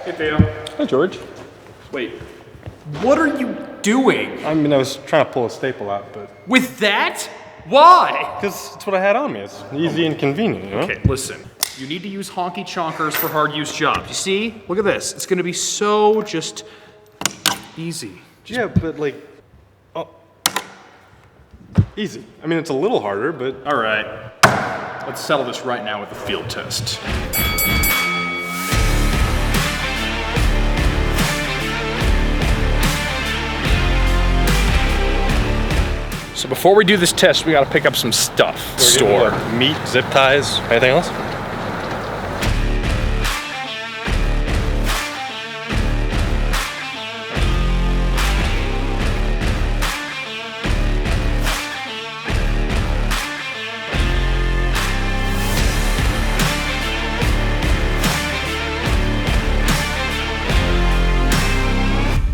Hey, Theo. Hi, George. Wait, what are you doing? I mean, I was trying to pull a staple out, but... With that? Why? Because it's what I had on me. It's easy and convenient, you know? Okay, listen. You need to use honky chonkers for hard use jobs. You see? Look at this. It's gonna be so just easy. Yeah, but like... Oh. Easy. I mean, it's a little harder, but... All right. Let's settle this right now with the field test. So before we do this test, we gotta pick up some stuff. Store. Like meat, zip ties, anything else?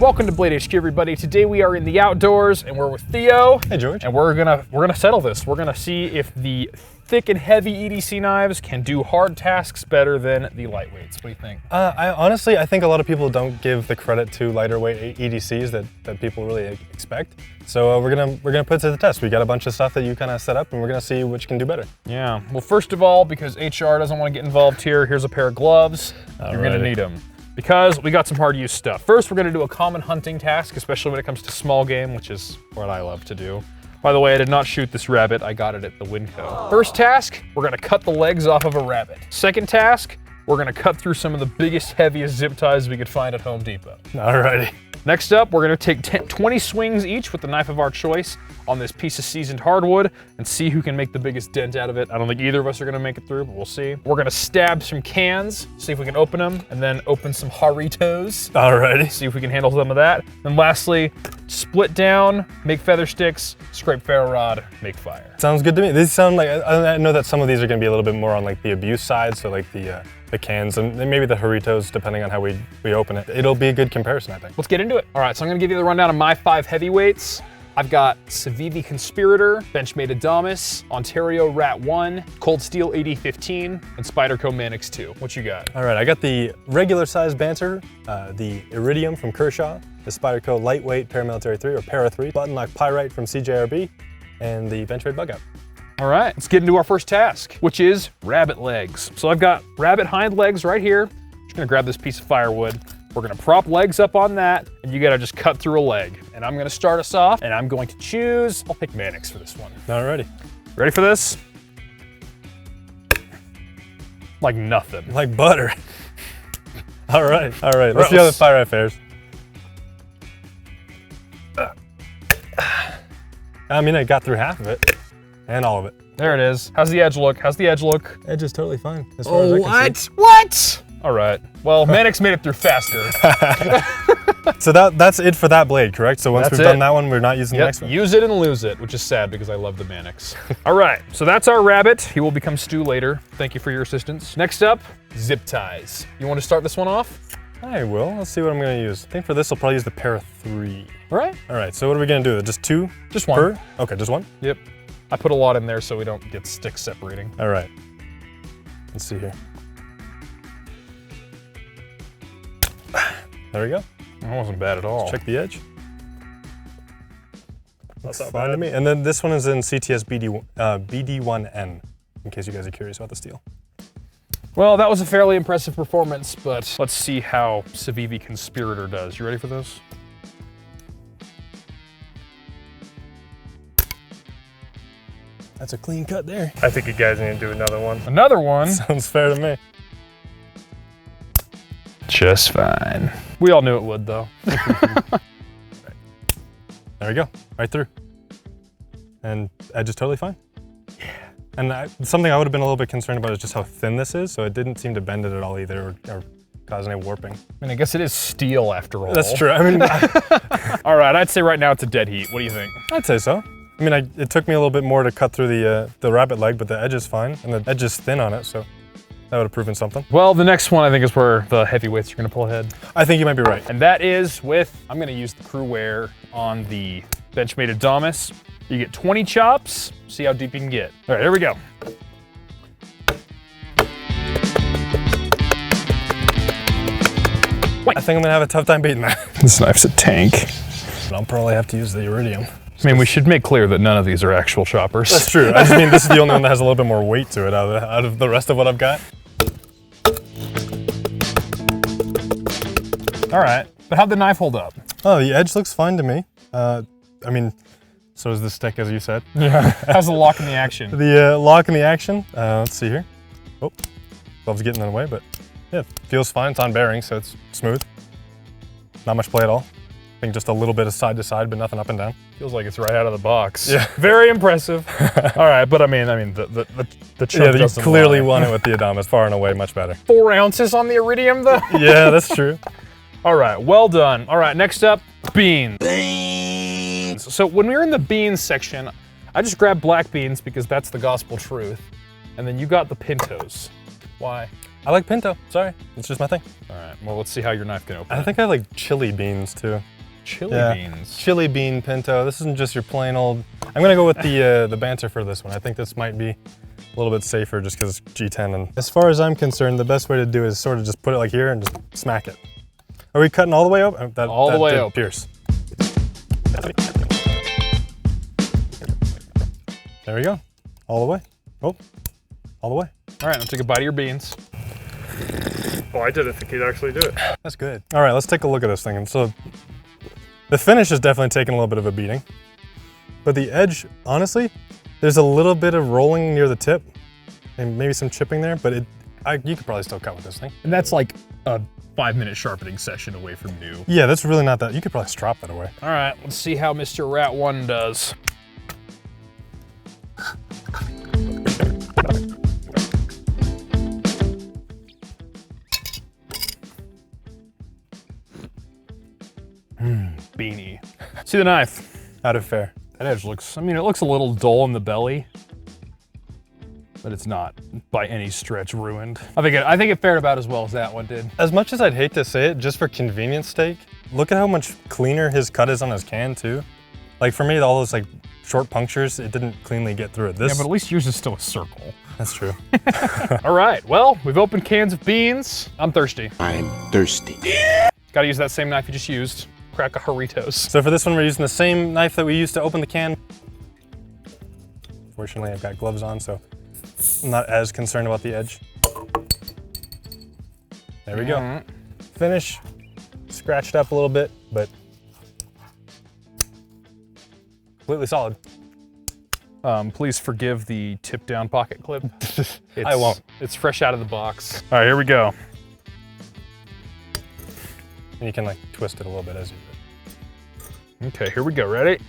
Welcome to Blade HQ, everybody. Today we are in the outdoors and we're with Theo. Hey, George. And we're gonna settle this. We're gonna see if the thick and heavy EDC knives can do hard tasks better than the lightweights. What do you think? I think a lot of people don't give the credit to lighter weight EDCs that people really expect. So we're gonna put it to the test. We got a bunch of stuff that you kind of set up, and we're gonna see which can do better. Yeah. Well, first of all, because HR doesn't want to get involved here, here's a pair of gloves. You're gonna need them. Because we got some hard use stuff. First, we're gonna do a common hunting task, especially when it comes to small game, which is what I love to do. By the way, I did not shoot this rabbit, I got it at the Winco. First task, we're gonna cut the legs off of a rabbit. Second task, we're gonna cut through some of the biggest, heaviest zip ties we could find at Home Depot. Alrighty. Next up, we're gonna take 20 swings each with the knife of our choice on this piece of seasoned hardwood and see who can make the biggest dent out of it. I don't think either of us are gonna make it through, but we'll see. We're gonna stab some cans, see if we can open them, and then open some Doritos. Alrighty. See if we can handle some of that. And lastly, split down, make feather sticks, scrape ferro rod, make fire. Sounds good to me. These sound like, I know that some of these are gonna be a little bit more on like the abuse side, so like the cans and maybe the Doritos, depending on how we open it. It'll be a good comparison, I think. Let's get into it. All right, so I'm gonna give you the rundown of my 5 heavyweights. I've got Civivi Conspirator, Benchmade Adamas, Ontario Rat 1, Cold Steel 8015, and Spyderco Manix 2. What you got? All right, I got the regular size Banter, the Iridium from Kershaw, the Spyderco Lightweight Paramilitary 3 or Para 3, Button Lock Pyrite from CJRB, and the Benchmade Bug Out. All right, let's get into our first task, which is rabbit legs. So I've got rabbit hind legs right here. Just gonna grab this piece of firewood. We're gonna prop legs up on that, and you gotta just cut through a leg. And I'm gonna start us off, and I'm going to choose, I'll pick Manix for this one. Alrighty. Ready for this? Like nothing. Like butter. All right, let's see how the Pyrite fares. I mean, I got through half of it. And all of it. There it is. How's the edge look? How's the edge look? Edge is totally fine. As far as I can see. What? All right. Well, Manix made it through faster. So that's it for that blade, correct? So once we've done that one, we're not using the next one? Use it and lose it, which is sad because I love the Manix. All right, so that's our rabbit. He will become stew later. Thank you for your assistance. Next up, zip ties. You want to start this one off? I will. Let's see what I'm gonna use. I think for this, I'll probably use the Para 3. All right. All right, so what are we gonna do? Just 2? Just 1. Per? Okay, just 1? Yep. I put a lot in there so we don't get sticks separating. All right. Let's see here. There we go. That wasn't bad at all. Let's check the edge. That's Looks fine to me. And then this one is in CTS BD1N, in case you guys are curious about the steel. Well, that was a fairly impressive performance, but let's see how Civivi Conspirator does. You ready for this? That's a clean cut there. I think you guys need to do another one. Another one? Sounds fair to me. Just fine. We all knew it would, though. There we go, right through. And edge is totally fine. Yeah. And something I would have been a little bit concerned about is just how thin this is, so it didn't seem to bend it at all either or cause any warping. I mean, I guess it is steel after all. That's true. I mean, all right, I'd say right now it's a dead heat. What do you think? I'd say so. I mean, it took me a little bit more to cut through the rabbit leg, but the edge is fine, and the edge is thin on it, so that would have proven something. Well, the next one I think is where the heavyweights are gonna pull ahead. I think you might be right. And that is with, I'm gonna use the crew wear on the Benchmade Adamas. You get 20 chops, see how deep you can get. All right, here we go. I think I'm gonna have a tough time beating that. This knife's a tank. I'll probably have to use the iridium. I mean, we should make clear that none of these are actual choppers. That's true. I just mean this is the only one that has a little bit more weight to it out of the rest of what I've got. All right, but how'd the knife hold up? Oh, the edge looks fine to me. I mean, so is the stick, as you said. Yeah. How's the lock in the action? The lock in the action, let's see here. Oh, glove's getting in the way, but yeah, feels fine. It's on bearing, so it's smooth. Not much play at all. I think just a little bit of side to side, but nothing up and down. Feels like it's right out of the box. Yeah. Very impressive. All right, but I mean, the chunk Yeah, you doesn't clearly lie. won it with the Adamas, far and away, much better. 4 ounces on the iridium, though? Yeah, that's true. All right, well done. All right, next up, beans. Beans. So when we were in the beans section, I just grabbed black beans because that's the gospel truth. And then you got the pintos. Why? I like pinto, sorry. It's just my thing. All right, well, let's see how your knife can open I it. think I like chili beans too. Chili beans. Chili bean pinto. This isn't just your plain old. I'm gonna go with the banter for this one. I think this might be a little bit safer just because it's G10. And as far as I'm concerned, the best way to do is sort of just put it like here and just smack it. Are we cutting all the way open? All the way did open. Pierce. There we go. All the way. Oh, all the way. All right, now take a bite of your beans. Oh, I didn't think he'd actually do it. That's good. All right, let's take a look at this thing. And so the finish is definitely taking a little bit of a beating, but the edge, honestly, there's a little bit of rolling near the tip and maybe some chipping there, but you could probably still cut with this thing. And that's like a 5-minute sharpening session away from new. Yeah, that's really not that. You could probably strop that away. All right, let's see how Mr. Rat 1 does. Beanie. See the knife. Out of fair. That edge looks, I mean, it looks a little dull in the belly, but it's not by any stretch ruined. I think it fared about as well as that one did. As much as I'd hate to say it, just for convenience sake, look at how much cleaner his cut is on his can too. Like for me, all those like short punctures, it didn't cleanly get through it. Yeah, but at least yours is still a circle. That's true. All right, well, we've opened cans of beans. I'm thirsty. I'm thirsty. Gotta use that same knife you just used. Crack a Doritos. So for this one, we're using the same knife that we used to open the can. Fortunately, I've got gloves on, so I'm not as concerned about the edge. There we go. Finish, scratched up a little bit, but completely solid. Please forgive the tip down pocket clip. I won't. It's fresh out of the box. All right, here we go. And you can like twist it a little bit as you do it. Okay, here we go. Ready?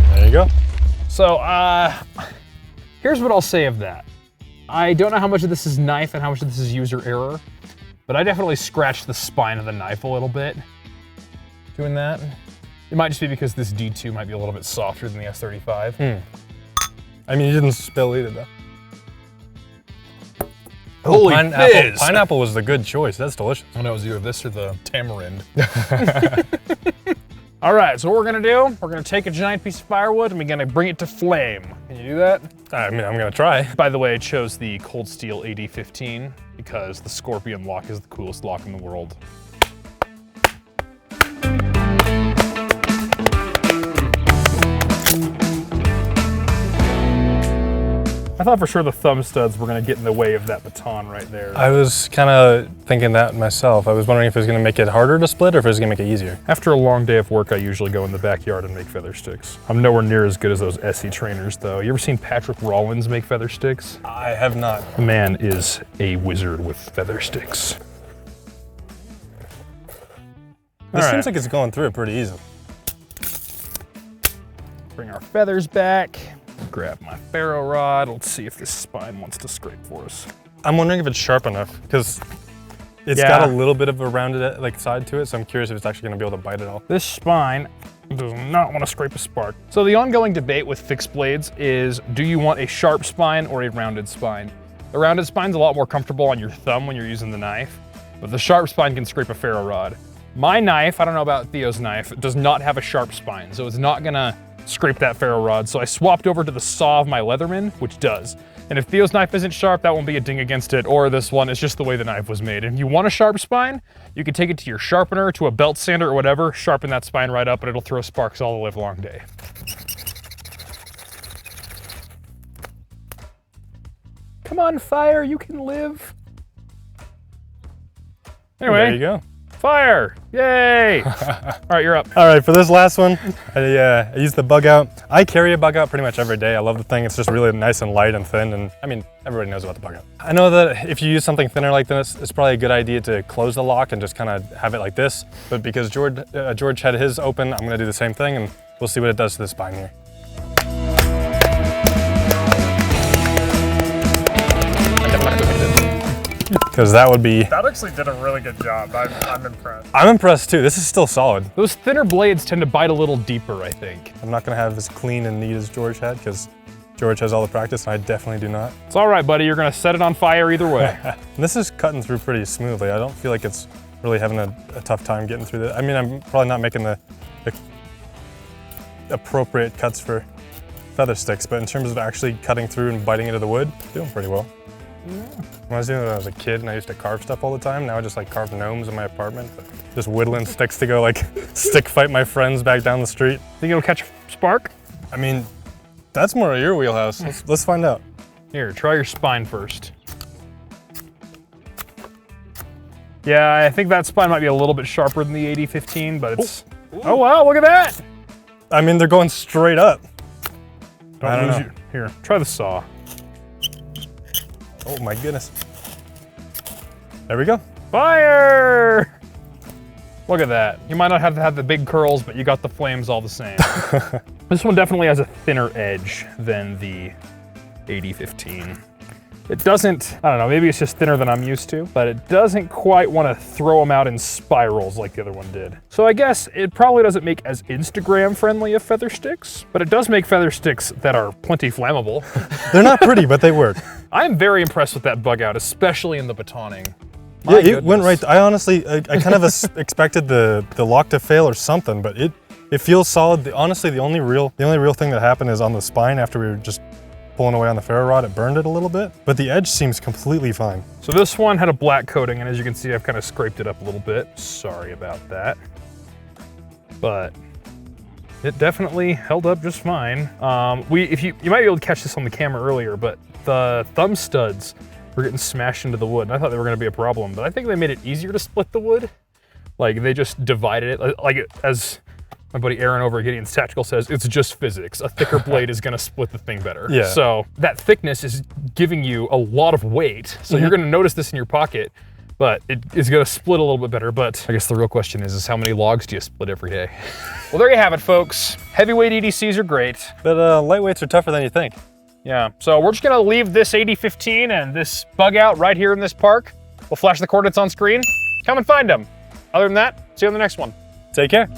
There you go. So, here's what I'll say of that. I don't know how much of this is knife and how much of this is user error, but I definitely scratched the spine of the knife a little bit doing that. It might just be because this D2 might be a little bit softer than the S35. I mean, you didn't spill either though. Holy fizz. Pineapple was the good choice. That's delicious. I know it was either this or the tamarind. All right, so what we're gonna do, we're gonna take a giant piece of firewood and we're gonna bring it to flame. Can you do that? I mean, I'm gonna try. By the way, I chose the Cold Steel AD15 because the Scorpion lock is the coolest lock in the world. I thought for sure the thumb studs were gonna get in the way of that baton right there. I was kind of thinking that myself. I was wondering if it was gonna make it harder to split or if it was gonna make it easier. After a long day of work, I usually go in the backyard and make feather sticks. I'm nowhere near as good as those SE trainers though. You ever seen Patrick Rollins make feather sticks? I have not. The man is a wizard with feather sticks. This All seems right. like it's going through it pretty easily. Bring our feathers back. Grab my ferro rod. Let's see if this spine wants to scrape for us. I'm wondering if it's sharp enough because it's Yeah. got a little bit of a rounded like side to it, so I'm curious if it's actually gonna be able to bite it all. This spine does not want to scrape a spark. So the ongoing debate with fixed blades is, do you want a sharp spine or a rounded spine? The rounded spine's a lot more comfortable on your thumb when you're using the knife, but the sharp spine can scrape a ferro rod. My knife, I don't know about Theo's knife, does not have a sharp spine, so it's not gonna scrape that ferro rod. So I swapped over to the saw of my Leatherman, which does. And if Theo's knife isn't sharp, that won't be a ding against it, or this one, it's just the way the knife was made. And if you want a sharp spine, you can take it to your sharpener, to a belt sander or whatever, sharpen that spine right up, and it'll throw sparks all the live long day. Come on, fire, you can live. Anyway, There you go. fire, yay. All right, you're up. All right, for this last one, I used the bug out. I carry a bug out pretty much every day. I love the thing. It's just really nice and light and thin, and I mean, everybody knows about the bug out. I know that if you use something thinner like this, it's probably a good idea to close the lock and just kind of have it like this. But because George had his open, I'm gonna do the same thing, and we'll see what it does to the spine here. Because that would be... That actually did a really good job. I'm impressed. I'm impressed too. This is still solid. Those thinner blades tend to bite a little deeper, I think. I'm not gonna have as clean and neat as George had, because George has all the practice and I definitely do not. It's all right, buddy. You're gonna set it on fire either way. And this is cutting through pretty smoothly. I don't feel like it's really having a tough time getting through this. I mean, I'm probably not making the appropriate cuts for feather sticks, but in terms of actually cutting through and biting into the wood, doing pretty well. When I was doing it when I was a kid and I used to carve stuff all the time, now I just like carve gnomes in my apartment. Just whittling sticks to go like stick fight my friends back down the street. Think it'll catch a spark? I mean, that's more of your wheelhouse. Let's find out. Here, try your spine first. Yeah, I think that spine might be a little bit sharper than the 80-15, but it's... Oh wow, look at that! I mean, they're going straight up. I don't know. Here, try the saw. Oh my goodness. There we go. Fire! Look at that. You might not have to have the big curls, but you got the flames all the same. This one definitely has a thinner edge than the 80-15. It doesn't, I don't know, maybe it's just thinner than I'm used to, but it doesn't quite want to throw them out in spirals like the other one did. So I guess it probably doesn't make as Instagram friendly of feather sticks, but it does make feather sticks that are plenty flammable. They're not pretty, but they work. I'm very impressed with that bug out, especially in the batoning. Yeah, it went right. I honestly, I kind of expected the lock to fail or something, but it feels solid. Honestly, the only real thing that happened is on the spine after we were just pulling away on the ferro rod, it burned it a little bit, but the edge seems completely fine. So this one had a black coating, and as you can see, I've kind of scraped it up a little bit. Sorry about that. But it definitely held up just fine. You might be able to catch this on the camera earlier, but the thumb studs were getting smashed into the wood, and I thought they were gonna be a problem, but I think they made it easier to split the wood. Like, they just divided it, like as my buddy Aaron over at Gideon's Tactical says, it's just physics. A thicker blade is gonna split the thing better. Yeah. So that thickness is giving you a lot of weight. So you're gonna notice this in your pocket, but it is gonna split a little bit better. But I guess the real question is how many logs do you split every day? Well, there you have it, folks. Heavyweight EDCs are great. But lightweights are tougher than you think. Yeah, so we're just gonna leave this 80-15 and this bug out right here in this park. We'll flash the coordinates on screen. Come and find them. Other than that, see you on the next one. Take care.